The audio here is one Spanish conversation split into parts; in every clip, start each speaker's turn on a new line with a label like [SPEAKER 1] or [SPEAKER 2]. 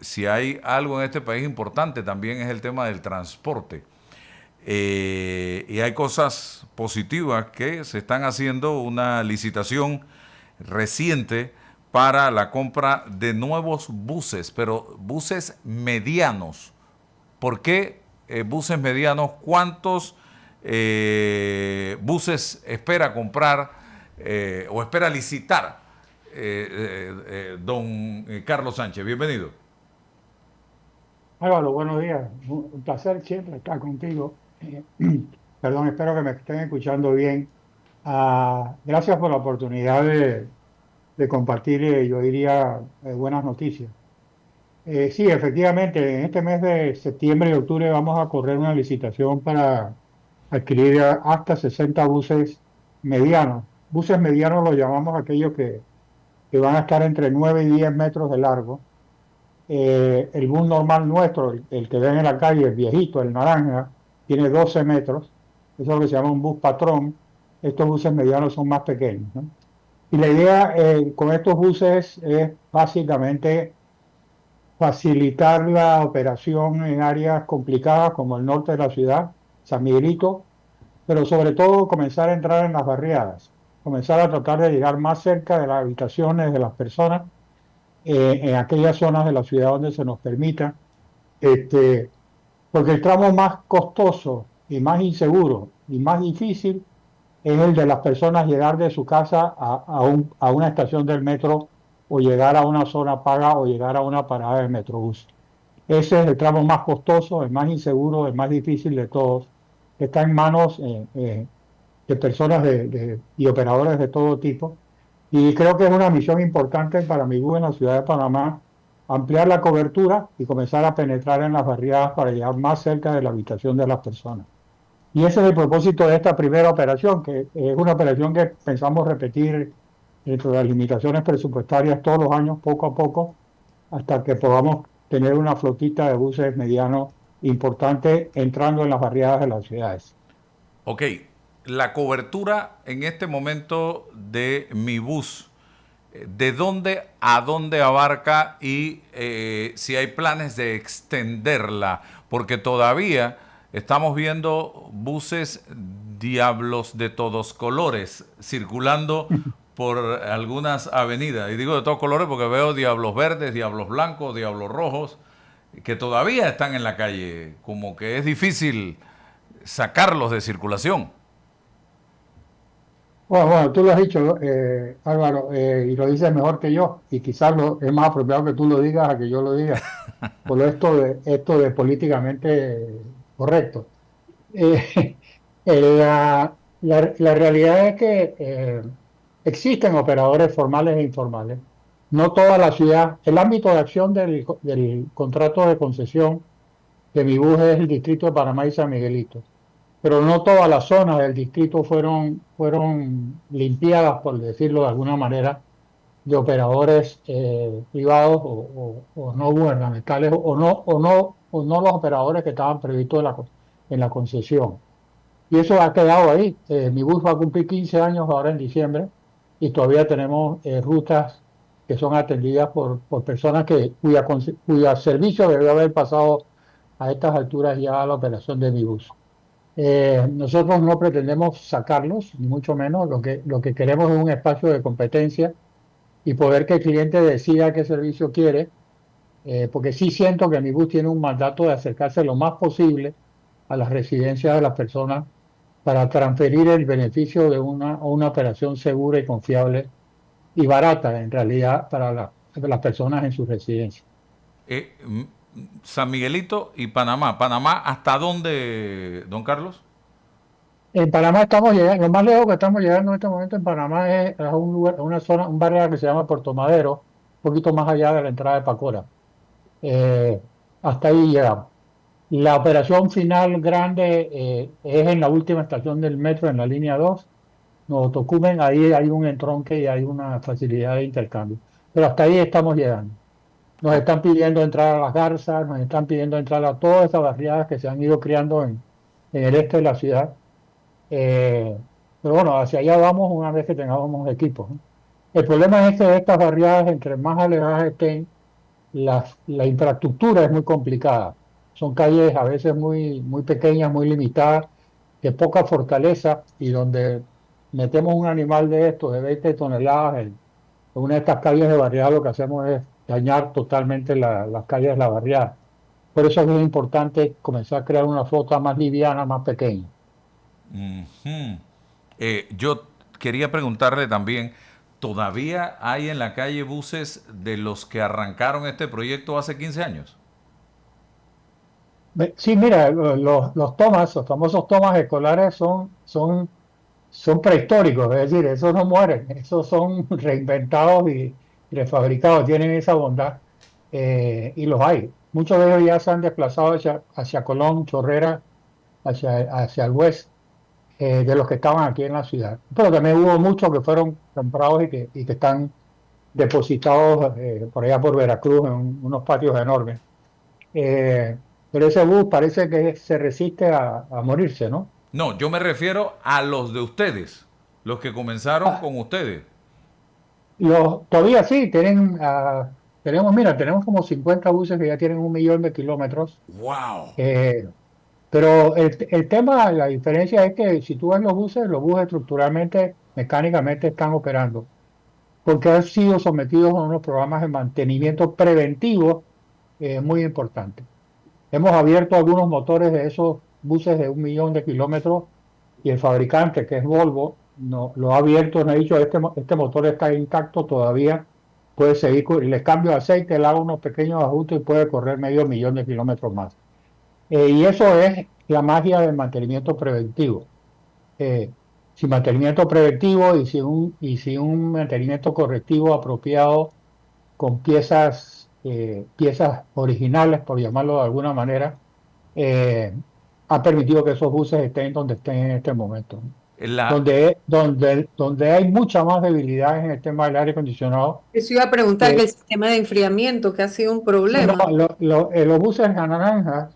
[SPEAKER 1] si hay algo en este país importante también es el tema del transporte. Y hay cosas positivas que se están haciendo, una licitación reciente para la compra de nuevos buses, pero buses medianos. ¿Por qué buses medianos? ¿Cuántos buses espera comprar o espera licitar don Carlos Sánchez? Bienvenido.
[SPEAKER 2] Álvaro, buenos días. Un placer siempre estar contigo. Perdón, espero que me estén escuchando bien. Gracias por la oportunidad de compartir, yo diría, buenas noticias. Sí, efectivamente, en este mes de septiembre y octubre vamos a correr una licitación para adquirir hasta 60 buses medianos. Buses medianos los llamamos aquellos que van a estar entre 9 y 10 metros de largo. El bus normal nuestro, el que ven en la calle, el viejito, el naranja, tiene 12 metros. Eso es lo que se llama un bus patrón. Estos buses medianos son más pequeños, ¿no? Y la idea con estos buses es básicamente facilitar la operación en áreas complicadas como el norte de la ciudad, San Miguelito, pero sobre todo comenzar a entrar en las barriadas, comenzar a tratar de llegar más cerca de las habitaciones de las personas en aquellas zonas de la ciudad donde se nos permita, este, porque el tramo más costoso y más inseguro y más difícil es el de las personas llegar de su casa a una estación del metro o llegar a una zona paga o llegar a una parada del metrobús. Ese es el tramo más costoso, el más inseguro, el más difícil de todos. Está en manos de personas y operadores de todo tipo. Y creo que es una misión importante para mi en la ciudad de Panamá, ampliar la cobertura y comenzar a penetrar en las barriadas para llegar más cerca de la habitación de las personas. Y ese es el propósito de esta primera operación, que es una operación que pensamos repetir dentro de las limitaciones presupuestarias todos los años, poco a poco, hasta que podamos tener una flotita de buses medianos importante entrando en las barriadas de las ciudades.
[SPEAKER 1] Ok, la cobertura en este momento de mi bus, ¿de dónde a dónde abarca y si hay planes de extenderla? Porque todavía estamos viendo buses diablos de todos colores circulando por algunas avenidas. Y digo de todos colores porque veo diablos verdes, diablos blancos, diablos rojos, que todavía están en la calle. Como que es difícil sacarlos de circulación.
[SPEAKER 2] Bueno, tú lo has dicho, Álvaro, y lo dices mejor que yo, y quizás es más apropiado que tú lo digas a que yo lo diga, por esto de políticamente correcto. Eh, la realidad es que existen operadores formales e informales. No toda la ciudad, el ámbito de acción del contrato de concesión de mi bus es el distrito de Panamá y San Miguelito, pero no todas las zonas del distrito fueron limpiadas, por decirlo de alguna manera, de operadores privados o no gubernamentales o no los operadores que estaban previstos en la concesión. Y eso ha quedado ahí. Mi bus va a cumplir 15 años ahora en diciembre y todavía tenemos rutas que son atendidas por personas cuya servicio debió haber pasado a estas alturas ya a la operación de mi bus. Nosotros no pretendemos sacarlos, ni mucho menos. Lo que queremos es un espacio de competencia y poder que el cliente decida qué servicio quiere, porque sí siento que mi bus tiene un mandato de acercarse lo más posible a las residencias de las personas para transferir el beneficio de una operación segura y confiable y barata en realidad para las personas en su residencia.
[SPEAKER 1] Eh, San Miguelito y Panamá. ¿Panamá hasta dónde, don Carlos?
[SPEAKER 2] En Panamá estamos llegando, lo más lejos que estamos llegando en este momento en Panamá es a un lugar, a una zona, un barrio que se llama Puerto Madero, un poquito más allá de la entrada de Pacora. Eh, Hasta ahí llegamos. La operación final grande es en la última estación del metro, en la línea 2. Nos Tocumen, ahí hay un entronque y hay una facilidad de intercambio. Pero hasta ahí estamos llegando. Nos
[SPEAKER 1] Oh,
[SPEAKER 2] están pidiendo entrar a Las Garzas, nos están pidiendo entrar a todas esas barriadas que se han ido creando en el este de la ciudad. Eh, pero bueno, hacia allá vamos una vez que tengamos equipos, ¿no? El problema es que estas barriadas, entre más alejadas estén, la infraestructura es muy complicada. Son calles a veces muy pequeñas, muy limitadas, de poca fortaleza y donde metemos un animal de estos de 20 toneladas en una de estas calles de barriada, lo que hacemos es dañar totalmente las calles de la barriada. Por eso es muy importante comenzar a crear una flota más liviana, más pequeña.
[SPEAKER 1] Ujú. Yo quería preguntarle también, ¿todavía hay en la calle buses de los que arrancaron este proyecto hace 15 años?
[SPEAKER 2] Sí, mira, los tomas, los famosos tomas escolares son prehistóricos, es decir, esos no mueren, esos son reinventados y refabricados, tienen esa bondad y los hay. Muchos de ellos ya se han desplazado hacia Colón, Chorrera, hacia el oeste de los que estaban aquí en la ciudad. Pero también hubo muchos que fueron comprados y que están depositados por allá por Veracruz en unos patios enormes. Eh, pero ese bus parece que se resiste a morirse, ¿no?
[SPEAKER 1] No, yo me refiero a los de ustedes, los que comenzaron
[SPEAKER 2] Ah,
[SPEAKER 1] con ustedes.
[SPEAKER 2] todavía sí, tenemos como 50 buses que ya tienen 1 millón de kilómetros.
[SPEAKER 1] ¡Wow!
[SPEAKER 2] eh, pero el tema, la diferencia es que si tú ves los buses estructuralmente, mecánicamente están operando, porque han sido sometidos a unos programas de mantenimiento preventivo muy importantes. Hemos abierto algunos motores de esos buses de 1 millón de kilómetros y el fabricante, que es Volvo, no, lo ha abierto, nos ha dicho, este motor está intacto todavía, puede seguir, y le cambio de aceite, le hago unos pequeños ajustes y puede correr 500.000 kilómetros más. Y eso es la magia del mantenimiento preventivo. Eh, Sin mantenimiento preventivo y sin un mantenimiento correctivo apropiado con piezas originales, por llamarlo de alguna manera, eh, ha permitido que esos buses estén donde estén en este momento, ¿no?
[SPEAKER 1] La,
[SPEAKER 2] Donde hay mucha más debilidad en el tema del aire acondicionado.
[SPEAKER 3] Eso iba a preguntar que
[SPEAKER 2] eh,
[SPEAKER 3] el sistema de enfriamiento, que ha sido un
[SPEAKER 2] sí, no,
[SPEAKER 3] problema.
[SPEAKER 2] los buses naranjas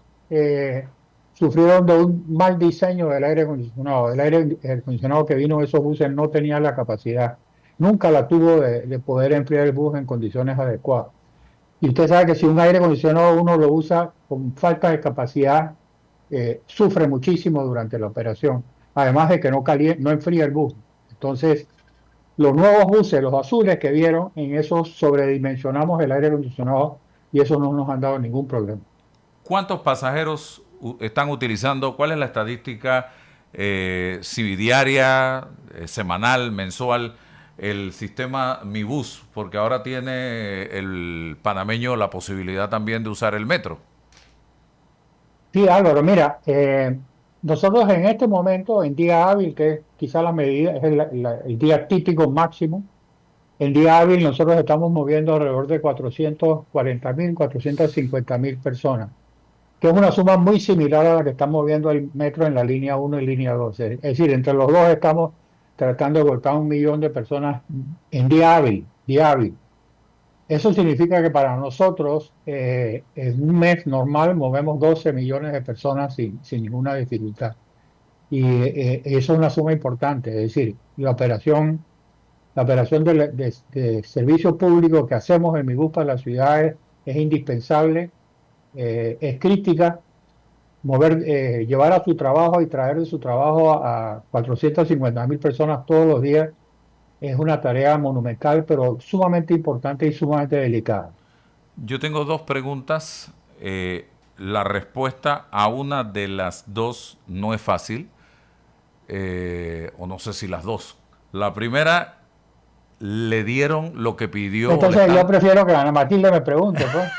[SPEAKER 2] sufrieron de un mal diseño del aire acondicionado. El aire acondicionado que vino de esos buses no tenía la capacidad, nunca la tuvo de poder enfriar el bus en condiciones adecuadas. Y usted sabe que si un aire acondicionado uno lo usa con falta de capacidad, sufre muchísimo durante la operación, además de que no enfría el bus. Entonces, los nuevos buses, los azules que vieron, en esos sobredimensionamos el aire acondicionado y eso no nos han dado ningún problema.
[SPEAKER 1] ¿Cuántos pasajeros están utilizando? ¿Cuál es la estadística si diaria, semanal, mensual, el sistema Mi Bus? Porque ahora tiene el panameño la posibilidad también de usar el metro.
[SPEAKER 2] Sí, Álvaro, mira, nosotros en este momento, en día hábil, que es quizá la medida, es el día típico máximo. En día hábil nosotros estamos moviendo alrededor de 440.000, 450.000 personas, que es una suma muy similar a la que está moviendo el metro en la línea 1 y línea 2. Es decir, entre los dos estamos tratando de volcar 1 millón de personas en día hábil, día hábil. Eso significa que para nosotros en un mes normal movemos 12 millones de personas sin ninguna dificultad. Y eso es una suma importante, es decir, la operación de servicio público que hacemos en Mi Bus para las ciudades es indispensable, es crítica. Llevar a su trabajo y traer de su trabajo a 450.000 personas todos los días es una tarea monumental, pero sumamente importante y sumamente delicada.
[SPEAKER 1] Yo tengo dos preguntas. La respuesta a una de las dos no es fácil, o no sé si las dos. La primera, le dieron lo que pidió, o
[SPEAKER 2] Entonces yo prefiero que Ana Matilde me pregunte, pues.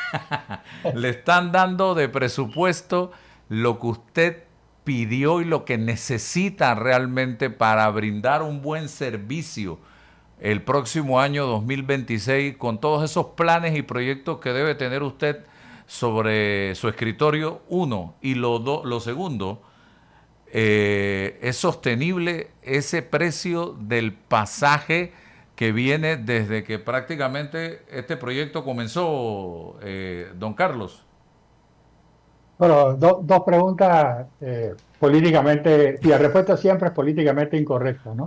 [SPEAKER 1] le están dando de presupuesto lo que usted pidió y lo que necesita realmente para brindar un buen servicio el próximo año 2026 con todos esos planes y proyectos que debe tener usted sobre su escritorio, uno. Y lo segundo, ¿es sostenible ese precio del pasaje que viene desde que prácticamente este proyecto comenzó, don Carlos?
[SPEAKER 2] Bueno, dos preguntas políticamente, y la respuesta siempre es políticamente incorrecta, ¿no?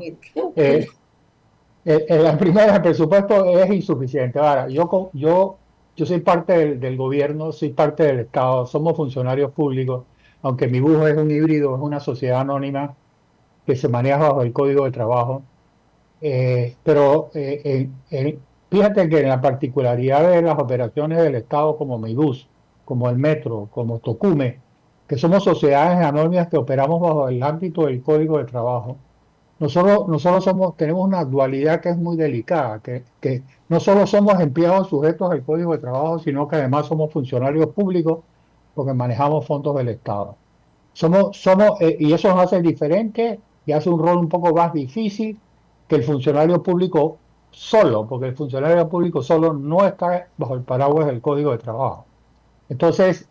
[SPEAKER 2] La primera, el presupuesto es insuficiente. Ahora, yo yo soy parte del gobierno, soy parte del Estado, somos funcionarios públicos, aunque mi bus es un híbrido, es una sociedad anónima que se maneja bajo el Código de Trabajo. Pero fíjate que en la particularidad de las operaciones del Estado como Mibus, como el Metro, como Tocume, que somos sociedades anónimas que operamos bajo el ámbito del Código de Trabajo, nosotros tenemos una dualidad que es muy delicada, que no solo somos empleados sujetos al Código de Trabajo, sino que además somos funcionarios públicos porque manejamos fondos del Estado. Y eso nos hace diferente y hace un rol un poco más difícil que el funcionario público solo, porque el funcionario público solo no está bajo el paraguas del Código de Trabajo. Entonces,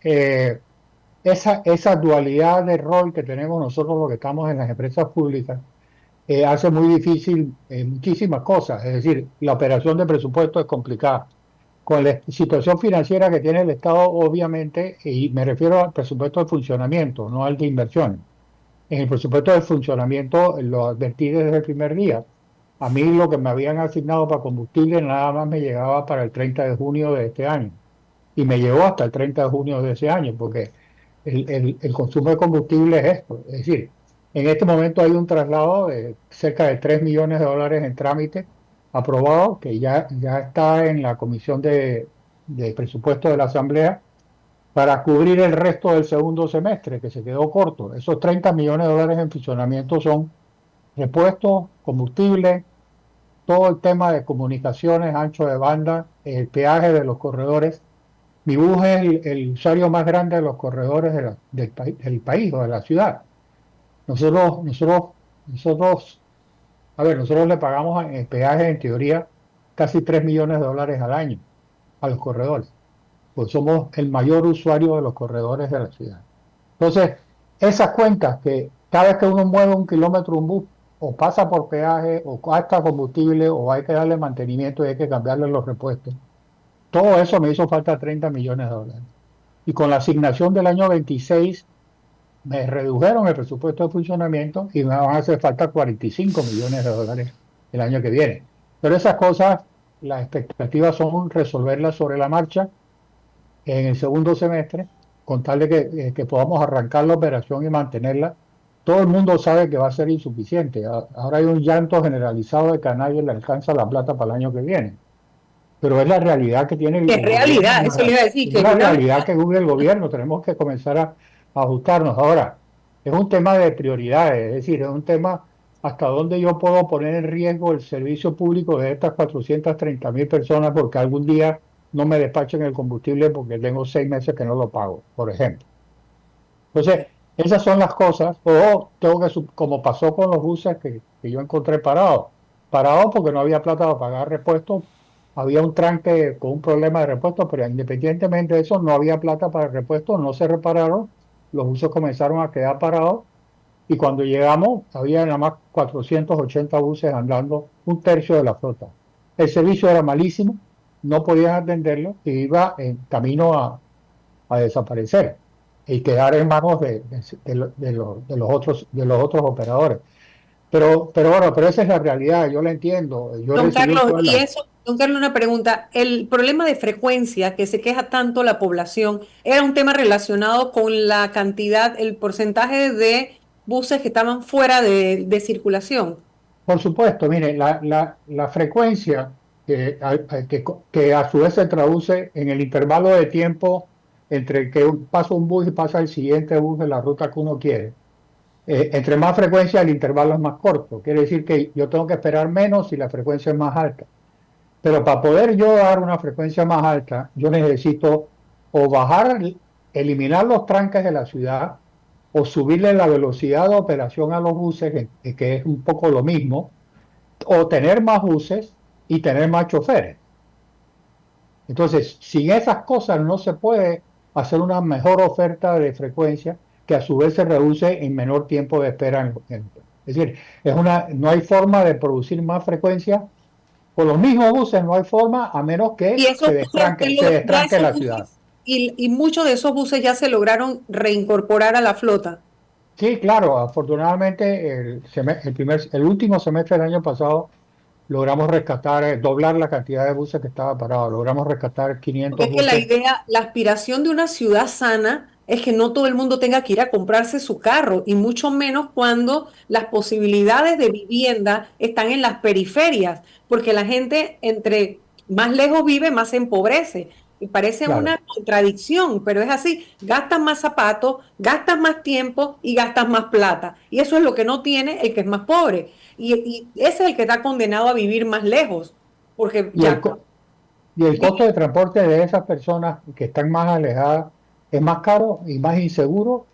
[SPEAKER 2] esa dualidad de rol que tenemos nosotros los que estamos en las empresas públicas hace muy difícil muchísimas cosas. Es decir, la operación de presupuesto es complicada. Con la situación financiera que tiene el Estado, obviamente, y me refiero al presupuesto de funcionamiento, no al de inversión. En el presupuesto de funcionamiento lo advertí desde el primer día. A mí lo que me habían asignado para combustible nada más me llegaba para el 30 de junio de este año. Y me llegó hasta el 30 de junio de ese año, porque el consumo de combustible es esto. Es decir, en este momento hay un traslado de cerca de $3 millones en trámite aprobado, que ya está en la Comisión de Presupuesto de la Asamblea, para cubrir el resto del segundo semestre, que se quedó corto. Esos $30 millones en funcionamiento son repuestos, combustible, todo el tema de comunicaciones, ancho de banda, el peaje de los corredores. Mi bus es el usuario más grande de los corredores del país o de la ciudad. Nosotros, a ver, nosotros le pagamos en peaje, en teoría, casi $3 millones al año a los corredores, pues somos el mayor usuario de los corredores de la ciudad. Entonces, esas cuentas que cada vez que uno mueve un kilómetro un bus, o pasa por peaje, o gasta combustible, o hay que darle mantenimiento y hay que cambiarle los repuestos, todo eso me hizo falta $30 millones. Y con la asignación del año 26, me redujeron el presupuesto de funcionamiento y me van a hacer falta $45 millones el año que viene. Pero esas cosas, las expectativas son resolverlas sobre la marcha en el segundo semestre, con tal de que podamos arrancar la operación y mantenerla. Todo el mundo sabe que va a ser insuficiente. Ahora hay un llanto generalizado de que a nadie le alcanza la plata para el año que viene. Pero es la realidad que tiene
[SPEAKER 3] Es realidad, eso le iba a decir.
[SPEAKER 2] es la realidad que vive el gobierno. Tenemos que comenzar a ajustarnos. Ahora, es un tema de prioridades, es decir, es un tema hasta dónde yo puedo poner en riesgo el servicio público de estas 430.000 personas porque algún día no me despachen el combustible porque tengo 6 meses que no lo pago, por ejemplo. Entonces, esas son las cosas. O tengo que, como pasó con los buses que yo encontré parados porque no había plata para pagar repuestos. Había un tranque con un problema de repuestos, pero independientemente de eso, no había plata para el repuesto, no se repararon, los buses comenzaron a quedar parados y cuando llegamos había nada más 480 buses andando, un tercio de la flota. El servicio era malísimo, no podían atenderlo y iba en camino a desaparecer y quedar en manos de los otros operadores. Pero bueno, pero esa es la realidad, yo la entiendo.
[SPEAKER 3] Don Carlos, y eso, don Carlos, una pregunta. El problema de frecuencia que se queja tanto la población, ¿era un tema relacionado con la cantidad, el porcentaje de buses que estaban fuera de circulación?
[SPEAKER 2] Por supuesto, mire, la frecuencia que a su vez se traduce en el intervalo de tiempo entre que pasa un bus y pasa el siguiente bus de la ruta que uno quiere. Entre más frecuencia el intervalo es más corto, quiere decir que yo tengo que esperar menos si la frecuencia es más alta. Pero para poder yo dar una frecuencia más alta, yo necesito o eliminar los tranques de la ciudad, o subirle la velocidad de operación a los buses, que es un poco lo mismo, o tener más buses y tener más choferes. Entonces, sin esas cosas no se puede hacer una mejor oferta de frecuencia que a su vez se reduce en menor tiempo de espera. Es decir, no hay forma de producir más frecuencia. Con los mismos buses no hay forma a menos que se destranque la ciudad.
[SPEAKER 3] Y muchos de esos buses ya se lograron reincorporar a la flota.
[SPEAKER 2] Sí, claro, afortunadamente el último semestre del año pasado logramos rescatar, doblar la cantidad de buses que estaba parado, logramos rescatar
[SPEAKER 3] Porque
[SPEAKER 2] 500
[SPEAKER 3] es que la
[SPEAKER 2] buses.
[SPEAKER 3] idea, la aspiración de una ciudad sana es que no todo el mundo tenga que ir a comprarse su carro, y mucho menos cuando las posibilidades de vivienda están en las periferias, porque la gente entre más lejos vive, más se empobrece. Y parece
[SPEAKER 2] Claro,
[SPEAKER 3] una contradicción, pero es así. Gastas más zapatos, gastas más tiempo y gastas más plata. Y eso es lo que no tiene el que es más pobre. Y ese es el que está condenado a vivir más lejos, porque
[SPEAKER 2] y el,
[SPEAKER 3] ya...
[SPEAKER 2] co- y el costo de transporte de esas personas que están más alejadas es más caro y más inseguro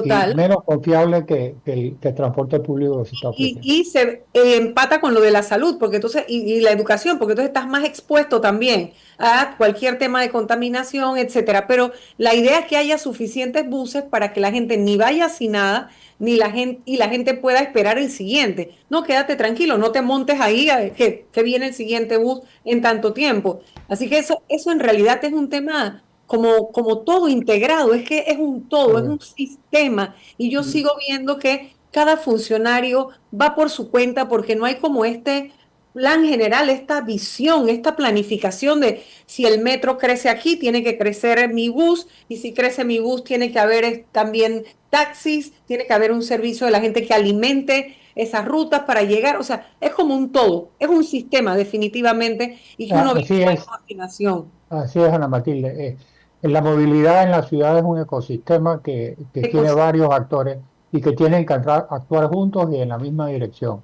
[SPEAKER 2] y
[SPEAKER 3] Total.
[SPEAKER 2] menos confiable que el transporte público que se está ofreciendo.
[SPEAKER 3] Y se empata con lo de la salud, porque entonces, y la educación, porque entonces estás más expuesto también a cualquier tema de contaminación, etcétera. Pero la idea es que haya suficientes buses para que la gente ni vaya sin nada, ni la gente, y la gente pueda esperar el siguiente. No, quédate tranquilo, no te montes ahí a ver que viene el siguiente bus en tanto tiempo. Así que eso en realidad es un tema como todo integrado, es que es un todo, es un
[SPEAKER 2] Correcto.
[SPEAKER 3] sistema. Y yo sigo viendo que cada funcionario va por su cuenta porque no hay como este plan general, esta visión, esta planificación de si el metro crece aquí, tiene que crecer mi bus, y si crece mi bus, tiene que haber también taxis, tiene que haber un servicio de la gente que alimente esas rutas para llegar. O sea, es como un todo, es un sistema definitivamente, y que uno ve
[SPEAKER 2] Así
[SPEAKER 3] que no hay
[SPEAKER 2] es,
[SPEAKER 3] coordinación.
[SPEAKER 2] así es, Ana Matilde. La movilidad en la ciudad es un ecosistema que tiene varios actores y que tienen que actuar juntos y en la misma dirección.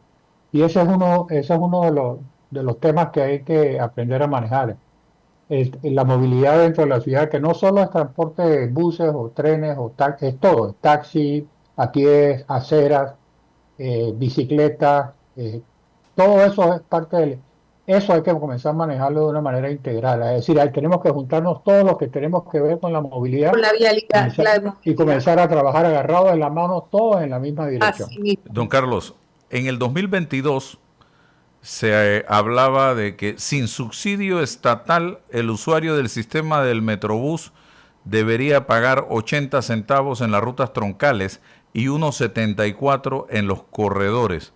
[SPEAKER 2] Y ese es uno de los temas que hay que aprender a manejar. La movilidad dentro de la ciudad, que no solo es transporte de buses o trenes, es todo, taxi, a pies, aceras, bicicletas, todo eso es parte del... Eso hay que comenzar a manejarlo de una manera integral. Es decir, tenemos que juntarnos todos los que tenemos que ver con la
[SPEAKER 3] Con
[SPEAKER 2] movilidad
[SPEAKER 3] la vialidad,
[SPEAKER 2] comenzar-
[SPEAKER 3] la
[SPEAKER 2] y
[SPEAKER 3] movilidad.
[SPEAKER 2] comenzar a trabajar agarrados de la mano todos en la misma dirección.
[SPEAKER 3] Así mismo.
[SPEAKER 1] Don Carlos, en el 2022 se hablaba de que sin subsidio estatal el usuario del sistema del Metrobús debería pagar 80 centavos en las rutas troncales y unos 74 en los corredores.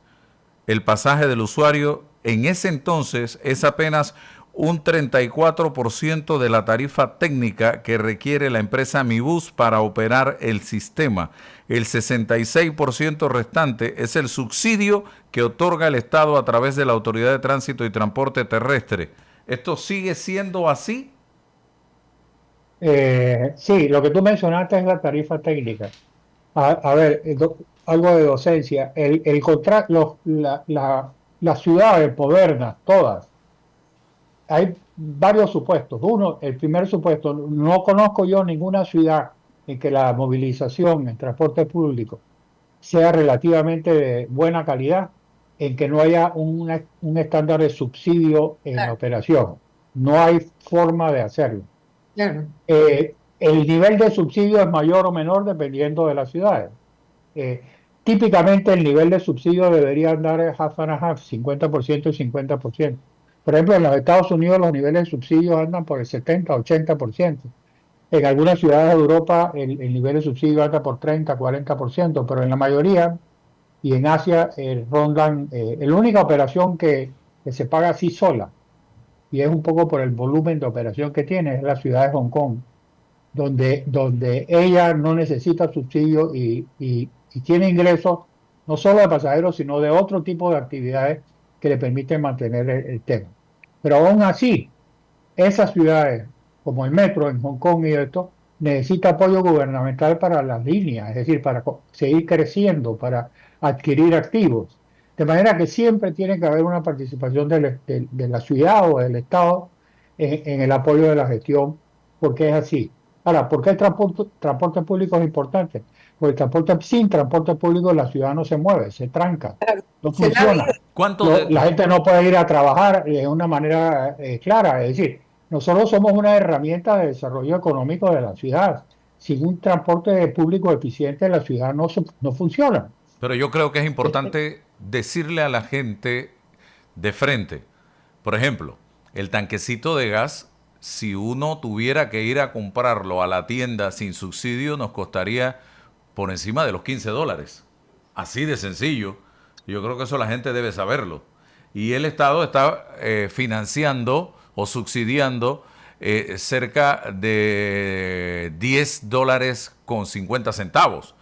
[SPEAKER 1] El pasaje del usuario en ese entonces es apenas un 34% de la tarifa técnica que requiere la empresa Mibus para operar el sistema. El 66% restante es el subsidio que otorga el Estado a través de la Autoridad de Tránsito y Transporte Terrestre. ¿Esto sigue siendo así?
[SPEAKER 2] Sí, lo que tú mencionaste es la tarifa técnica. A ver, algo de docencia. Las ciudades modernas, todas, hay varios supuestos. Uno, el primer supuesto, no conozco yo ninguna ciudad en que la movilización en transporte público sea relativamente de buena calidad, en que no haya un estándar de subsidio en la
[SPEAKER 3] Claro,
[SPEAKER 2] operación. No hay forma de hacerlo.
[SPEAKER 3] claro.
[SPEAKER 2] El nivel de subsidio es mayor o menor dependiendo de las ciudades. Eh, Típicamente el nivel de subsidio debería andar half and half, 50% y 50%. Por ejemplo, en los Estados Unidos los niveles de subsidio andan por el 70-80%. En algunas ciudades de Europa el nivel de subsidio anda por 30-40%, pero en la mayoría y en Asia rondan, la única operación que se paga así sola, y es un poco por el volumen de operación que tiene, es la ciudad de Hong Kong, donde ella no necesita subsidio y tiene ingresos no solo de pasajeros, sino de otro tipo de actividades que le permiten mantener el tema. Pero aún así, esas ciudades, como el metro en Hong Kong y esto, necesita apoyo gubernamental para las líneas, es decir, para seguir creciendo, para adquirir activos. De manera que siempre tiene que haber una participación de la ciudad o del Estado en el apoyo de la gestión, porque es así. Ahora, ¿por qué el transporte público es importante? Porque sin transporte público la ciudad no se mueve, se tranca,
[SPEAKER 3] Claro.
[SPEAKER 2] no
[SPEAKER 3] Se da vida.
[SPEAKER 2] funciona.
[SPEAKER 1] ¿Cuánto de,
[SPEAKER 2] La gente no puede ir a trabajar de una manera clara. Es decir, nosotros somos una herramienta de desarrollo económico de la ciudad. Sin un transporte público eficiente, la ciudad no funciona.
[SPEAKER 1] Pero yo creo que es
[SPEAKER 2] Este,
[SPEAKER 1] importante decirle a la gente de frente. Por ejemplo, el tanquecito de gas, si uno tuviera que ir a comprarlo a la tienda sin subsidio, nos costaría por encima de los $15. Así de sencillo. Yo creo que eso la gente debe saberlo. y el Estado está financiando o subsidiando cerca de $10.50.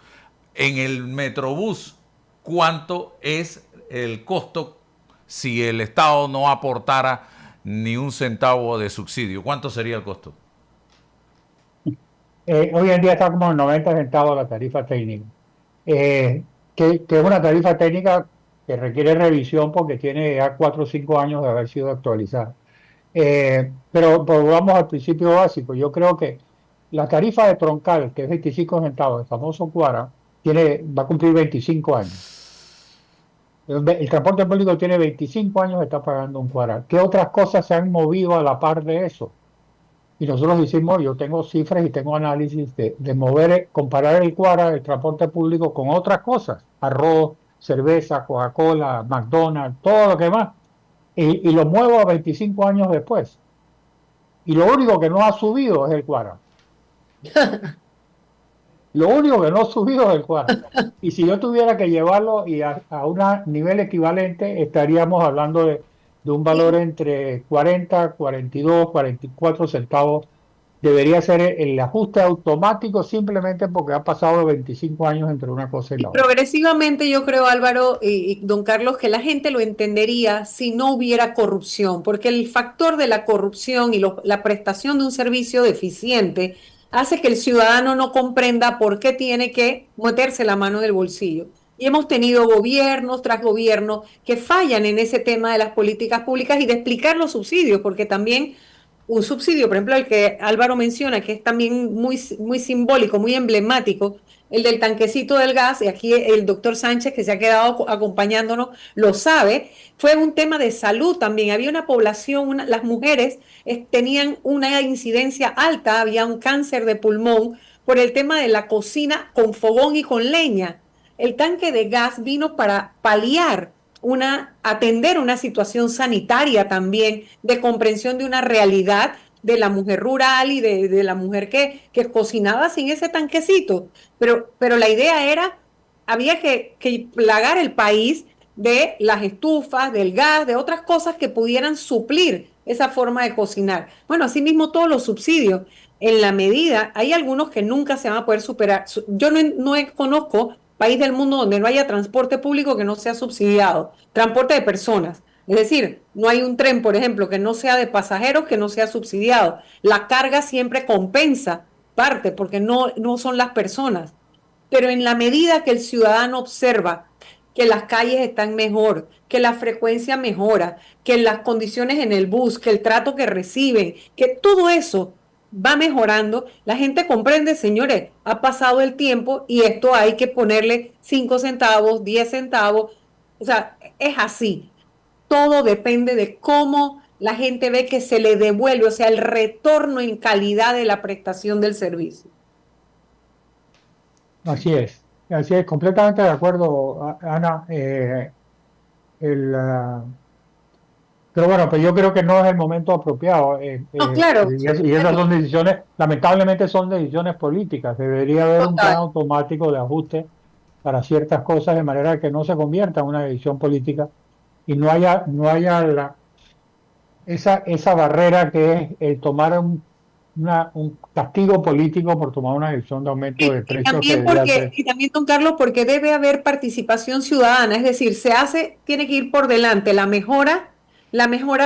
[SPEAKER 1] En el Metrobús, ¿cuánto es el costo si el Estado no aportara ni un centavo de subsidio? ¿Cuánto sería el costo?
[SPEAKER 2] Hoy en día está como en 90 centavos la tarifa técnica, que es una tarifa técnica que requiere revisión porque tiene ya 4 o 5 años de haber sido actualizada. Pero volvamos al principio básico. Yo creo que la tarifa de troncal, que es 25 centavos, el famoso Cuara, va a cumplir 25 años. El transporte público tiene 25 años, está pagando un Cuara. ¿Qué otras cosas se han movido a la par de eso? Y nosotros decimos, yo tengo cifras y tengo análisis de mover, comparar el Cuara, el transporte público, con otras cosas: arroz, cerveza, Coca-Cola, McDonald's, todo lo que más, y lo muevo a 25 años después. Y lo único que no ha subido es el Cuara. Lo único que no ha subido es el Cuara. Y si yo tuviera que llevarlo y a un nivel equivalente, estaríamos hablando de un valor entre 40, 42, 44 centavos. Debería ser el ajuste automático simplemente porque ha pasado 25 años entre una cosa y la otra.
[SPEAKER 3] Progresivamente yo creo, Álvaro y don Carlos, que la gente lo entendería si no hubiera corrupción, porque el factor de la corrupción y la prestación de un servicio deficiente hace que el ciudadano no comprenda por qué tiene que meterse la mano en el bolsillo. Y hemos tenido gobiernos tras gobiernos que fallan en ese tema de las políticas públicas y de explicar los subsidios, porque también un subsidio, por ejemplo, el que Álvaro menciona, que es también muy simbólico, muy emblemático, el del tanquecito del gas, y aquí el doctor Sánchez, que se ha quedado acompañándonos, lo sabe, fue un tema de salud también. Había una población, las mujeres tenían una incidencia alta, había un cáncer de pulmón por el tema de la cocina con fogón y con leña. El tanque de gas vino para paliar atender una situación sanitaria también, de comprensión de una realidad de la mujer rural y de la mujer que cocinaba sin ese tanquecito. Pero la idea era, había que plagar el país de las estufas, del gas, de otras cosas que pudieran suplir esa forma de cocinar. Bueno, asimismo todos los subsidios, en la medida, hay algunos que nunca se van a poder superar. Yo no conozco país del mundo donde no haya transporte público que no sea subsidiado, transporte de personas. Es decir, no hay un tren, por ejemplo, que no sea de pasajeros, que no sea subsidiado. La carga siempre compensa parte, porque no son las personas. Pero en la medida que el ciudadano observa que las calles están mejor, que la frecuencia mejora, que las condiciones en el bus, que el trato que reciben, que todo eso va mejorando, la gente comprende, señores, ha pasado el tiempo y esto hay que ponerle 5 centavos, 10 centavos, o sea, es así. Todo depende de cómo la gente ve que se le devuelve, o sea, el retorno en calidad de la prestación del servicio.
[SPEAKER 2] Así es, completamente de acuerdo, Ana. Pero bueno, pues yo creo que no es el momento apropiado.
[SPEAKER 3] No, claro.
[SPEAKER 2] Y esas son decisiones, lamentablemente son decisiones políticas. Debería haber un plan automático de ajuste para ciertas cosas de manera que no se convierta en una decisión política y no haya esa barrera que es el tomar un castigo político por tomar una decisión de aumento de precios.
[SPEAKER 3] Y también, don Carlos, porque debe haber participación ciudadana, es decir, tiene que ir por delante la mejora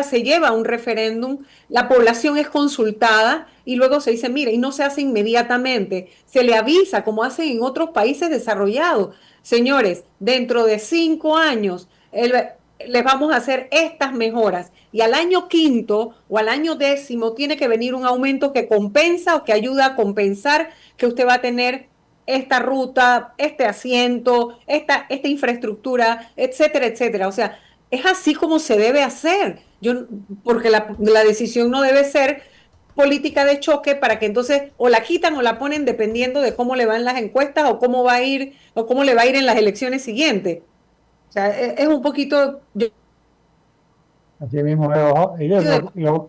[SPEAKER 3] se lleva a un referéndum, la población es consultada y luego se dice, mire, y no se hace inmediatamente, se le avisa como hacen en otros países desarrollados. Señores, dentro de 5 años les vamos a hacer estas mejoras y al año 5º o al año 10º tiene que venir un aumento que compensa o que ayuda a compensar que usted va a tener esta ruta, este asiento, esta infraestructura, etcétera, etcétera. O sea, es así como se debe hacer. Porque la decisión no debe ser política de choque para que entonces o la quitan o la ponen dependiendo de cómo le van las encuestas o cómo va a ir o cómo le va a ir en las elecciones siguientes. O sea, es un poquito...
[SPEAKER 2] Así mismo, pero bueno,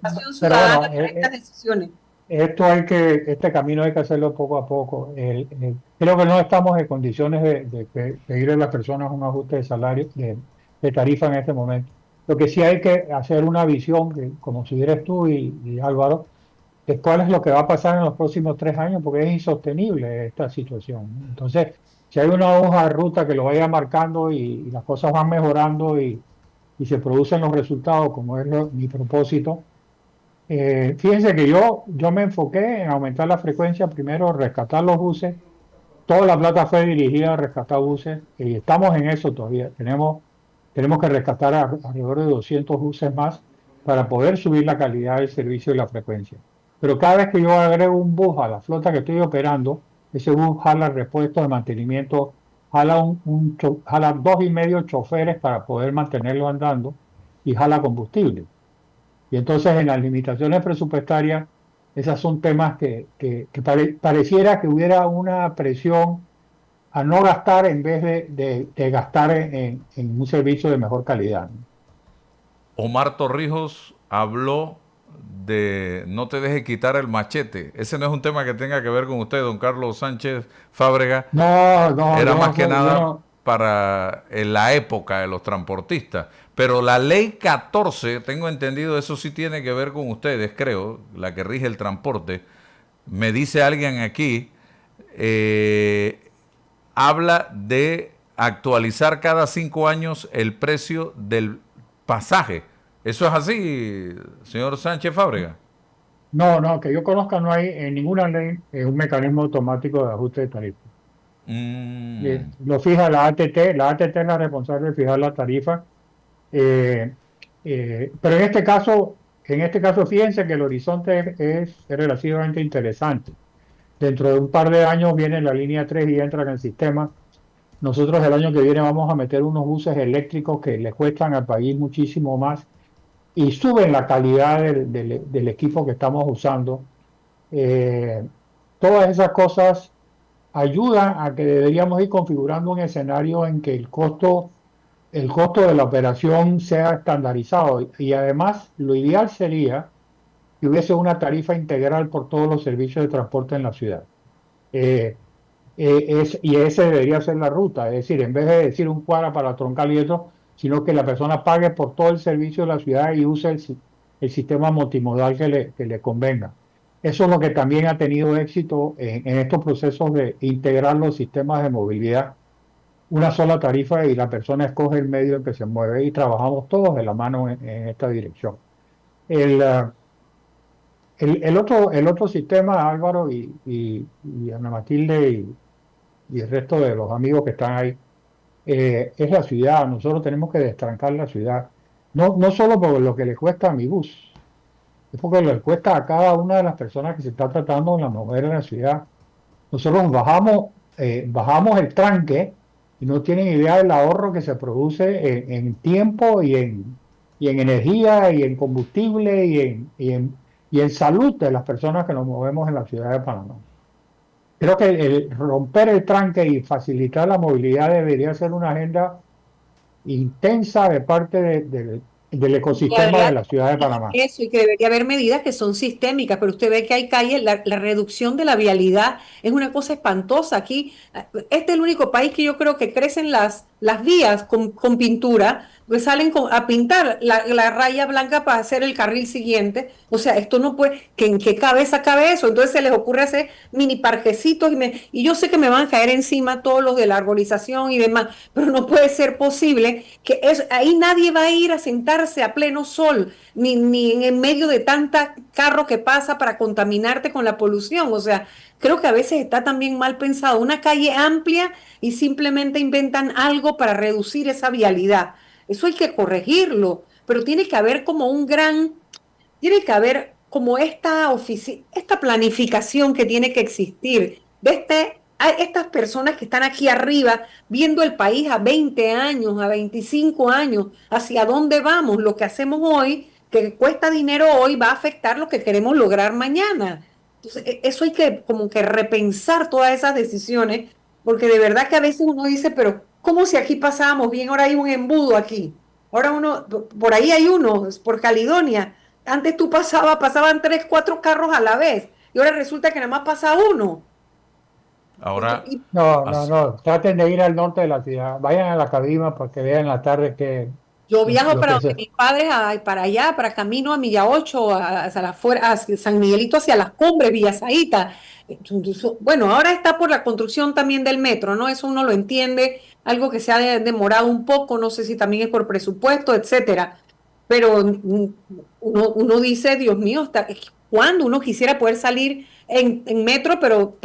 [SPEAKER 3] estas decisiones.
[SPEAKER 2] Este camino hay que hacerlo poco a poco. Creo que no estamos en condiciones de pedirle a las personas un ajuste de salario, de tarifa en este momento. Lo que sí hay que hacer una visión, como sugieres tú y Álvaro, de cuál es lo que va a pasar en los próximos 3 años, porque es insostenible esta situación, ¿no? Entonces, si hay una hoja de ruta que lo vaya marcando y las cosas van mejorando y se producen los resultados, como es mi propósito, fíjense que yo me enfoqué en aumentar la frecuencia, primero rescatar los buses, toda la plata fue dirigida a rescatar buses y estamos en eso todavía. Tenemos que rescatar alrededor de 200 buses más para poder subir la calidad del servicio y la frecuencia. Pero cada vez que yo agrego un bus a la flota que estoy operando, ese bus jala repuestos de mantenimiento, jala 2,5 choferes para poder mantenerlo andando y jala combustible. Y entonces en las limitaciones presupuestarias, esos son temas que pareciera que hubiera una presión a no gastar en vez de gastar en un servicio de mejor calidad, ¿no?
[SPEAKER 1] Omar Torrijos habló de no te dejes quitar el machete. Ese no es un tema que tenga que ver con usted, don Carlos Sánchez Fábrega.
[SPEAKER 2] No, no,
[SPEAKER 1] Era
[SPEAKER 2] yo
[SPEAKER 1] más
[SPEAKER 2] no
[SPEAKER 1] que
[SPEAKER 2] soy, yo
[SPEAKER 1] nada
[SPEAKER 2] no,
[SPEAKER 1] para la época de los transportistas. Pero la ley 14, tengo entendido, eso sí tiene que ver con ustedes, creo, la que rige el transporte. Me dice alguien aquí, eh, habla de actualizar cada 5 años el precio del pasaje. ¿Eso es así, señor Sánchez Fábrega?
[SPEAKER 2] no, que yo conozca, no hay en ninguna ley un mecanismo automático de ajuste de tarifa.
[SPEAKER 1] Mm.
[SPEAKER 2] Lo fija la ATT, la ATT es la responsable de fijar la tarifa. Eh, pero en este caso, fíjense que el horizonte es relativamente interesante. Dentro de un par de años viene la línea 3 y entra en el sistema. Nosotros el año que viene vamos a meter unos buses eléctricos que le cuestan al país muchísimo más y suben la calidad del equipo que estamos usando. Eh, Todas esas cosas ayudan a que deberíamos ir configurando un escenario en que el costo de la operación sea estandarizado y además lo ideal sería que hubiese una tarifa integral por todos los servicios de transporte en la ciudad. Eh, y ese debería ser la ruta, es decir, en vez de decir un cuadra para Troncal y otro, sino que la persona pague por todo el servicio de la ciudad y use el sistema multimodal que le convenga. Eso es lo que también ha tenido éxito en estos procesos de integrar los sistemas de movilidad, una sola tarifa y la persona escoge el medio en que se mueve y trabajamos todos de la mano en esta dirección. El, uh, el otro sistema, Álvaro y Ana Matilde y el resto de los amigos que están ahí, es la ciudad. Nosotros tenemos que destrancar la ciudad. No solo por lo que le cuesta a mi bus, es porque le cuesta a cada una de las personas que se está tratando de mover en la ciudad. Nosotros bajamos el tranque y no tienen idea del ahorro que se produce en tiempo y en energía y en combustible y en salud de las personas que nos movemos en la ciudad de Panamá. Creo que el romper el tranque y facilitar la movilidad debería ser una agenda intensa de parte del ecosistema de la ciudad de Panamá.
[SPEAKER 3] Eso, y que debería haber medidas que son sistémicas, pero usted ve que hay calles, la reducción de la vialidad es una cosa espantosa. Aquí, este es el único país que yo creo que crecen las vías con pintura, pues salen a pintar la raya blanca para hacer el carril siguiente. O sea, esto no puede, que ¿en qué cabeza cabe eso? Entonces se les ocurre hacer mini parquecitos y yo sé que me van a caer encima todos los de la arborización y demás, pero no puede ser posible que ahí nadie va a ir a sentarse a pleno sol, ni en medio de tanta carro que pasa para contaminarte con la polución. O sea, creo que a veces está también mal pensado. Una calle amplia y simplemente inventan algo para reducir esa vialidad. Eso hay que corregirlo, pero tiene que haber como tiene que haber como esta planificación que tiene que existir de a estas personas que están aquí arriba viendo el país a 20 años, a 25 años, hacia dónde vamos. Lo que hacemos hoy, que cuesta dinero hoy, va a afectar lo que queremos lograr mañana. Entonces, eso hay que como que repensar todas esas decisiones, porque de verdad que a veces uno dice, pero ¿cómo si aquí pasábamos bien? Ahora hay un embudo aquí. Ahora por ahí hay uno, por Caledonia. Antes pasaban 3, 4 carros a la vez, y ahora resulta que nada más pasa uno.
[SPEAKER 1] Ahora,
[SPEAKER 2] No, traten de ir al norte de la ciudad, vayan a la Cabima para que vean la tarde que
[SPEAKER 3] Yo viajo
[SPEAKER 2] lo
[SPEAKER 3] para
[SPEAKER 2] que
[SPEAKER 3] donde
[SPEAKER 2] se,
[SPEAKER 3] mis padres, para allá, para camino a Milla 8, hacia hacia San Miguelito, hacia las cumbres, Villa Zaita. Bueno, ahora está por la construcción también del metro, ¿no? Eso uno lo entiende, algo que se ha demorado un poco, no sé si también es por presupuesto, etcétera. Pero uno dice, Dios mío, ¿cuándo uno quisiera poder salir en metro, pero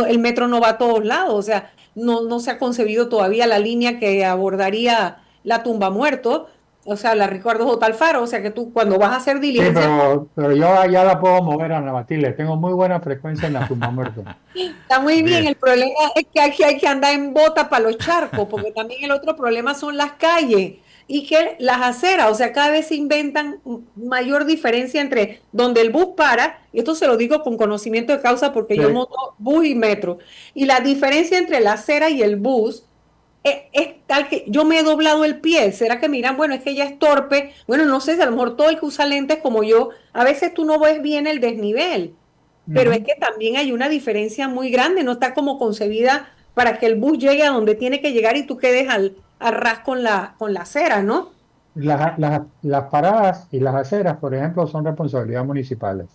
[SPEAKER 3] el metro no va a todos lados? O sea, no se ha concebido todavía la línea que abordaría la tumba muerto, o sea, la Ricardo J. Alfaro, o sea que tú cuando vas a hacer
[SPEAKER 2] sí,
[SPEAKER 3] diligencia,
[SPEAKER 2] pero yo ya la puedo mover, Ana Matilde. Tengo muy buena frecuencia en la tumba muerto.
[SPEAKER 3] está muy bien,
[SPEAKER 1] Bien.
[SPEAKER 3] el problema es que aquí hay que andar en bota para los charcos, porque también el otro problema son las calles y que las aceras, o sea, cada vez se inventan mayor diferencia entre donde el bus para, y esto se lo digo con conocimiento de causa porque yo
[SPEAKER 2] Sí.
[SPEAKER 3] monto bus y metro, y la diferencia entre la acera y el bus es tal que yo me he doblado el pie. ¿Será que miran? Bueno, es que ella es torpe. Bueno, no sé, si a lo mejor todo el que usa lentes como yo, a veces tú no ves bien el desnivel, pero es
[SPEAKER 2] Ujú.
[SPEAKER 3] que también hay una diferencia muy grande. No está como concebida para que el bus llegue a donde tiene que llegar y tú quedes al ras con la acera, ¿no?
[SPEAKER 2] Las paradas y las aceras, por ejemplo, son responsabilidad municipales.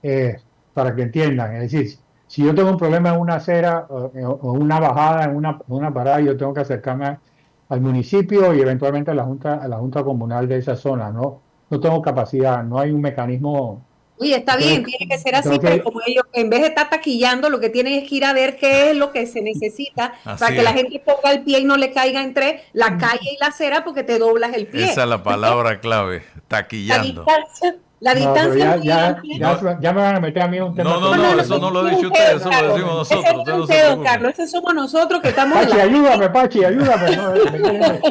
[SPEAKER 2] eh, para que entiendan. Es decir, si yo tengo un problema en una acera o una bajada en una parada, yo tengo que acercarme al municipio y eventualmente a la junta comunal de esa zona. No tengo capacidad, no hay un mecanismo.
[SPEAKER 3] Oye, está bien,
[SPEAKER 2] Entonces,
[SPEAKER 3] tiene que ser así,
[SPEAKER 2] tengo
[SPEAKER 3] pero
[SPEAKER 2] que,
[SPEAKER 3] como ellos, en vez de estar taquillando, lo que tienen es que ir a ver qué es lo que se necesita para
[SPEAKER 1] Así
[SPEAKER 3] que la
[SPEAKER 1] es.
[SPEAKER 3] gente ponga el pie y no le caiga entre la calle y la acera porque te doblas el
[SPEAKER 1] Esa es
[SPEAKER 3] pie.
[SPEAKER 1] la palabra clave, taquillando.
[SPEAKER 3] La
[SPEAKER 2] no, pero
[SPEAKER 3] distancia es muy amplia.
[SPEAKER 1] No,
[SPEAKER 2] ya me van a meter a mí en un tema
[SPEAKER 3] No, no, no,
[SPEAKER 1] eso
[SPEAKER 2] político.
[SPEAKER 1] no
[SPEAKER 3] ese
[SPEAKER 1] lo ha
[SPEAKER 3] es un
[SPEAKER 1] dicho usted,
[SPEAKER 3] pedo,
[SPEAKER 1] eso lo
[SPEAKER 3] Carlos.
[SPEAKER 1] decimos
[SPEAKER 3] Ese
[SPEAKER 1] nosotros,
[SPEAKER 3] no
[SPEAKER 1] usted
[SPEAKER 3] es
[SPEAKER 1] no
[SPEAKER 3] un
[SPEAKER 1] se
[SPEAKER 3] pedo,
[SPEAKER 1] preocupe.
[SPEAKER 3] Carlos. Ese somos nosotros que estamos en
[SPEAKER 2] Pachi,
[SPEAKER 3] la
[SPEAKER 2] ayúdame, Pachi, ayúdame. No, me quieren-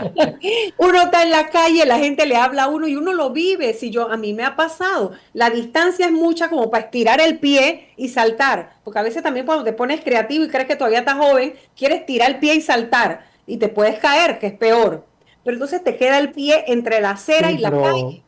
[SPEAKER 3] Uno está en la calle, la gente le habla a uno y uno lo vive. Si yo, a mí me ha pasado, la distancia es mucha como para estirar el pie y saltar, porque a veces también cuando te pones creativo y crees que todavía estás joven, quieres tirar el pie y saltar y te puedes caer, que es peor. Pero entonces te queda el pie entre la acera
[SPEAKER 2] Sí,
[SPEAKER 3] y la calle.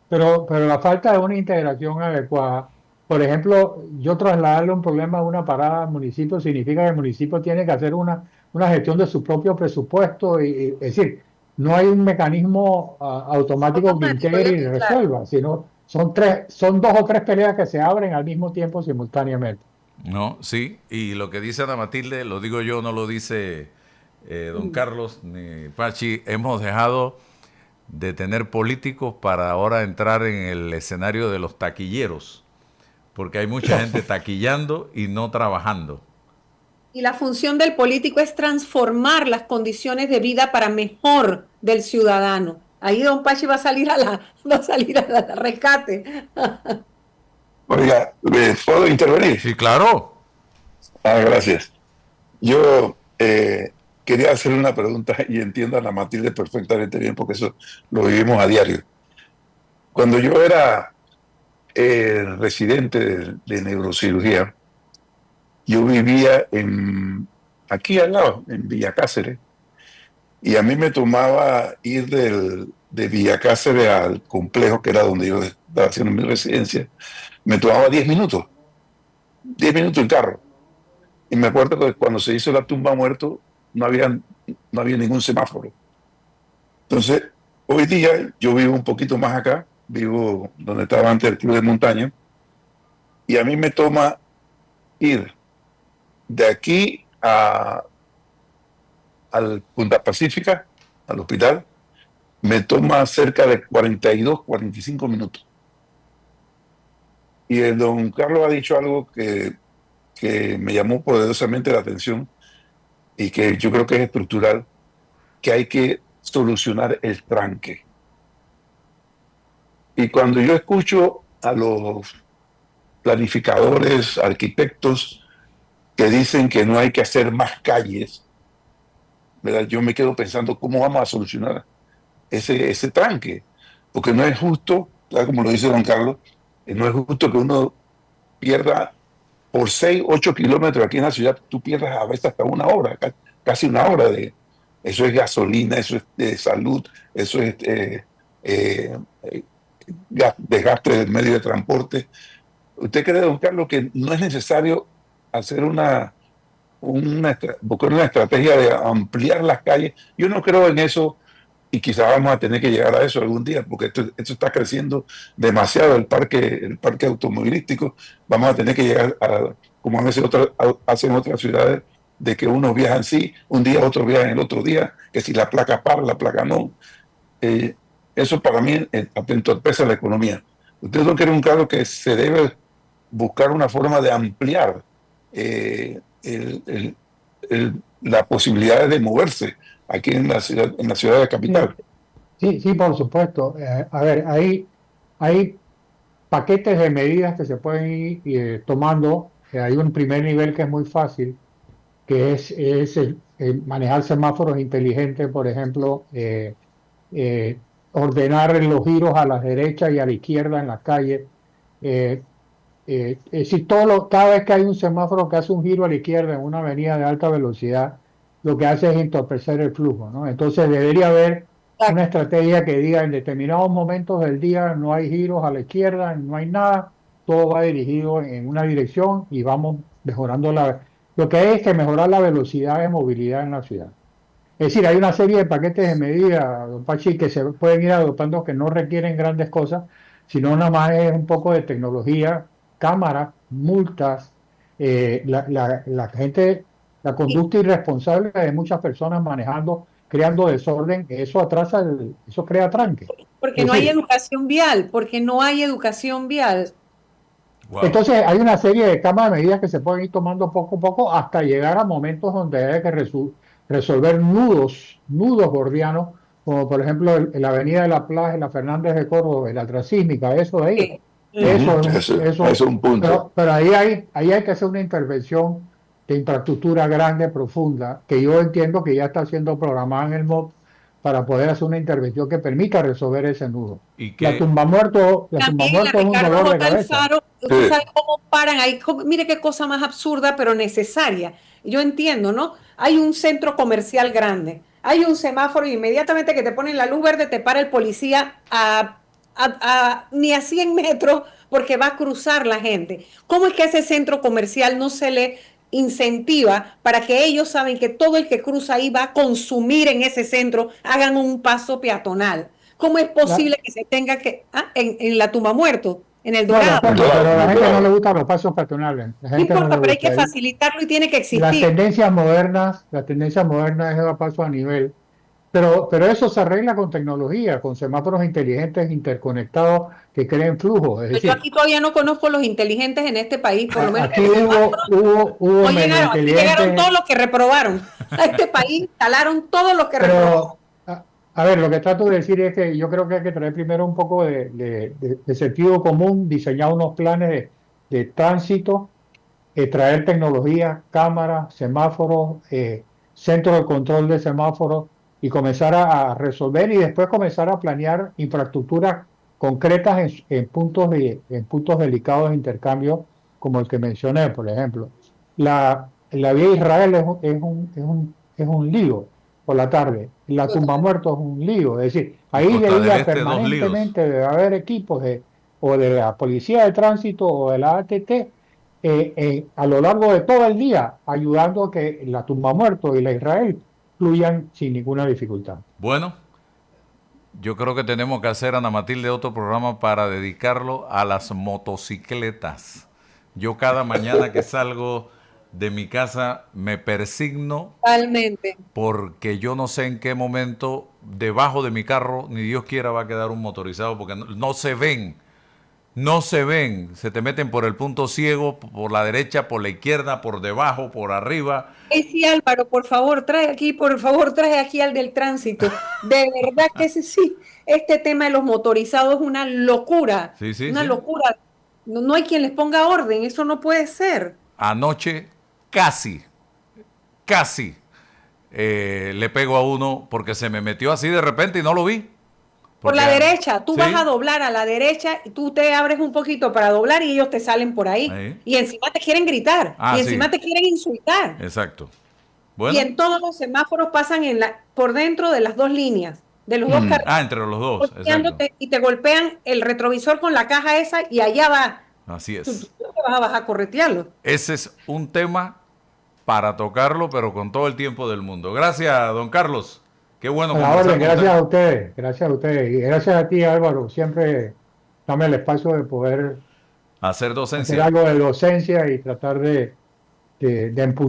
[SPEAKER 2] pero la falta de una integración adecuada, por ejemplo, yo trasladarle un problema a una parada al municipio significa que el municipio tiene que hacer una gestión de su propio presupuesto, es decir, no hay un mecanismo automático que
[SPEAKER 3] Automático,
[SPEAKER 2] integre
[SPEAKER 3] yo
[SPEAKER 2] y
[SPEAKER 3] estoy claro.
[SPEAKER 2] resuelva, sino son dos o tres peleas que se abren al mismo tiempo simultáneamente.
[SPEAKER 1] No, sí, y lo que dice Ana Matilde, lo digo yo, no lo dice don Carlos ni Pachi, hemos dejado de tener políticos para ahora entrar en el escenario de los taquilleros, porque hay mucha gente taquillando y no trabajando.
[SPEAKER 3] Y la función del político es transformar las condiciones de vida para mejor del ciudadano. Ahí don Pachi va a salir va a salir a rescate.
[SPEAKER 4] Oiga, ¿puedo intervenir?
[SPEAKER 1] Sí, claro.
[SPEAKER 4] Gracias. Yo quería hacerle una pregunta y entiendo a la Matilde perfectamente bien porque eso lo vivimos a diario. Cuando yo era residente de neurocirugía, yo vivía aquí al lado, en Villa Cáceres, y a mí me tomaba ir de Villa Cáceres al complejo, que era donde yo estaba haciendo mi residencia, me tomaba 10 minutos en carro. Y me acuerdo que cuando se hizo la tumba muerto, no había, no había ningún semáforo. Entonces, hoy día yo vivo un poquito más acá, vivo donde estaba antes el club de montaña, y a mí me toma ir de aquí al Punta Pacífica, al hospital, me toma cerca de 42, 45 minutos. Y el don Carlos ha dicho algo que me llamó poderosamente la atención y que yo creo que es estructural, que hay que solucionar el tranque. Y cuando yo escucho a los planificadores, arquitectos, que dicen que no hay que hacer más calles, ¿verdad? Yo me quedo pensando cómo vamos a solucionar ese tranque, porque no es justo, ¿verdad? Como lo dice don Carlos, no es justo que uno pierda por 6, 8 kilómetros aquí en la ciudad, tú pierdas a veces hasta una hora, casi una hora de... Eso es gasolina, eso es de salud, eso es desgaste del medio de transporte. ¿Usted cree, don Carlos, que no es necesario hacer buscar una estrategia de ampliar las calles? Yo no creo en eso y quizás vamos a tener que llegar a eso algún día, porque esto está creciendo demasiado, el parque automovilístico. Vamos a tener que llegar a, como hacen otras ciudades, de que unos viajan sí, un día otros viajan el otro día, que si la placa para, la placa no. Eso para mí entorpece la economía. Ustedes no quieren un carro que se debe buscar una forma de ampliar la posibilidad de moverse aquí en la ciudad de capital.
[SPEAKER 2] Sí, sí, por supuesto. A ver, hay paquetes de medidas que se pueden ir tomando. Hay un primer nivel que es muy fácil, que es el manejar semáforos inteligentes, por ejemplo, ordenar los giros a la derecha y a la izquierda en la calle. Es decir, cada vez que hay un semáforo que hace un giro a la izquierda en una avenida de alta velocidad, lo que hace es entorpecer el flujo, ¿no? Entonces debería haber una estrategia que diga en determinados momentos del día no hay giros a la izquierda, no hay nada, todo va dirigido en una dirección y vamos mejorando lo que hay es que mejorar la velocidad de movilidad en la ciudad. Es decir, hay una serie de paquetes de medidas, don Pachi, que se pueden ir adoptando que no requieren grandes cosas, sino nada más es un poco de tecnología, cámaras, multas, la gente, la conducta irresponsable de muchas personas manejando, creando desorden, eso atrasa, eso crea tranque.
[SPEAKER 3] Porque
[SPEAKER 2] Es
[SPEAKER 3] no hay
[SPEAKER 2] decir,
[SPEAKER 3] educación vial, porque no hay educación vial.
[SPEAKER 1] Wow.
[SPEAKER 2] entonces hay una serie de cámaras de medidas que se pueden ir tomando poco a poco hasta llegar a momentos donde hay que resolver nudos gordianos, como por ejemplo en la Avenida de la Plaza, en la Fernández de Córdoba, en la transísmica, eso de ahí.
[SPEAKER 3] Sí.
[SPEAKER 4] Eso es un punto.
[SPEAKER 2] Pero ahí hay que hacer una intervención de infraestructura grande, profunda, que yo entiendo que ya está siendo programada en el MOP para poder hacer una intervención que permita resolver ese nudo.
[SPEAKER 1] Y
[SPEAKER 2] La
[SPEAKER 1] que
[SPEAKER 2] tumbamuerto
[SPEAKER 3] También
[SPEAKER 2] es un
[SPEAKER 3] Ricardo
[SPEAKER 2] dolor de
[SPEAKER 3] J.
[SPEAKER 2] cabeza.
[SPEAKER 3] Alfaro, usted
[SPEAKER 4] Sí.
[SPEAKER 3] sabe cómo paran ahí. Mire qué cosa más absurda, pero necesaria. Yo entiendo, ¿no? Hay un centro comercial grande, hay un semáforo y inmediatamente que te ponen la luz verde te para el policía ni a 100 metros porque va a cruzar la gente. ¿Cómo es que a ese centro comercial no se le incentiva para que ellos saben que todo el que cruza ahí va a consumir en ese centro, hagan un paso peatonal? ¿Cómo es posible que se tenga que, en la tumba muerto, en el
[SPEAKER 2] No, de
[SPEAKER 3] Dorado?
[SPEAKER 2] acuerdo, pero a la gente
[SPEAKER 4] Dorado.
[SPEAKER 2] no le gustan los pasos peatonales. La
[SPEAKER 3] No
[SPEAKER 2] gente no
[SPEAKER 3] importa,
[SPEAKER 2] le
[SPEAKER 3] pero hay que
[SPEAKER 2] gusta.
[SPEAKER 3] facilitarlo y tiene que
[SPEAKER 2] Las
[SPEAKER 3] existir.
[SPEAKER 2] tendencias modernas es dar paso a nivel. Pero eso se arregla con tecnología, con semáforos inteligentes interconectados que creen flujos. Es
[SPEAKER 3] Yo
[SPEAKER 2] decir,
[SPEAKER 3] aquí todavía no conozco los inteligentes en este país, por lo menos.
[SPEAKER 2] aquí hubo
[SPEAKER 3] No
[SPEAKER 2] medio
[SPEAKER 3] llegaron, aquí llegaron
[SPEAKER 2] inteligentes,
[SPEAKER 3] todos los que reprobaron. A este país instalaron todos los que reprobaron.
[SPEAKER 2] pero a ver, lo que trato de decir es que yo creo que hay que traer primero un poco de sentido común, diseñar unos planes de tránsito, traer tecnología, cámaras, semáforos, centros de control de semáforos y comenzar a resolver y después comenzar a planear infraestructuras concretas en puntos delicados de intercambio como el que mencioné, por ejemplo. La vía Israel es un lío por la tarde, la tumba muertos es un lío, es decir, ahí
[SPEAKER 1] Costa del
[SPEAKER 2] debería
[SPEAKER 1] Este, 2 líos.
[SPEAKER 2] permanentemente debe haber equipos o de la Policía de Tránsito o de la ATT a lo largo de todo el día, ayudando a que la tumba muertos y la Israel fluyan sin ninguna dificultad.
[SPEAKER 1] Bueno, yo creo que tenemos que hacer, Ana Matilde, otro programa para dedicarlo a las motocicletas. Yo cada mañana que salgo de mi casa me persigno
[SPEAKER 3] Totalmente.
[SPEAKER 1] porque yo no sé en qué momento debajo de mi carro, ni Dios quiera, va a quedar un motorizado porque no se ven. No se ven, se te meten por el punto ciego, por la derecha, por la izquierda, por debajo, por arriba.
[SPEAKER 3] Sí, Álvaro, por favor, trae aquí al del tránsito. De verdad que sí, este tema de los motorizados es una locura.
[SPEAKER 1] Sí, sí,
[SPEAKER 3] Una
[SPEAKER 1] sí.
[SPEAKER 3] locura. No hay quien les ponga orden, eso no puede ser.
[SPEAKER 1] Anoche casi le pego a uno porque se me metió así de repente y no lo vi.
[SPEAKER 3] Por la derecha, tú
[SPEAKER 1] Sí.
[SPEAKER 3] vas a doblar a la derecha, y tú te abres un poquito para doblar y ellos te salen por ahí.
[SPEAKER 1] Ahí.
[SPEAKER 3] Y encima te quieren gritar,
[SPEAKER 1] Ah,
[SPEAKER 3] y encima
[SPEAKER 1] sí.
[SPEAKER 3] te quieren insultar.
[SPEAKER 1] Exacto.
[SPEAKER 3] Y
[SPEAKER 1] Bueno.
[SPEAKER 3] en todos los semáforos pasan por dentro de las dos líneas, de los dos carriles.
[SPEAKER 1] Entre los dos, exacto.
[SPEAKER 3] Golpeándote y te golpean el retrovisor con la caja esa y allá va.
[SPEAKER 1] Así
[SPEAKER 3] Tú
[SPEAKER 1] es.
[SPEAKER 3] no te vas a bajar a corretearlo.
[SPEAKER 1] Ese es un tema para tocarlo, pero con todo el tiempo del mundo. Gracias, don Carlos. Qué bueno
[SPEAKER 2] A la
[SPEAKER 1] conversar
[SPEAKER 2] orden,
[SPEAKER 1] con
[SPEAKER 2] gracias
[SPEAKER 1] usted.
[SPEAKER 2] a ustedes, gracias a ustedes. Y gracias a ti, Álvaro, siempre dame el espacio de poder
[SPEAKER 1] Hacer
[SPEAKER 2] hacer
[SPEAKER 1] docencia.
[SPEAKER 2] algo de docencia y tratar de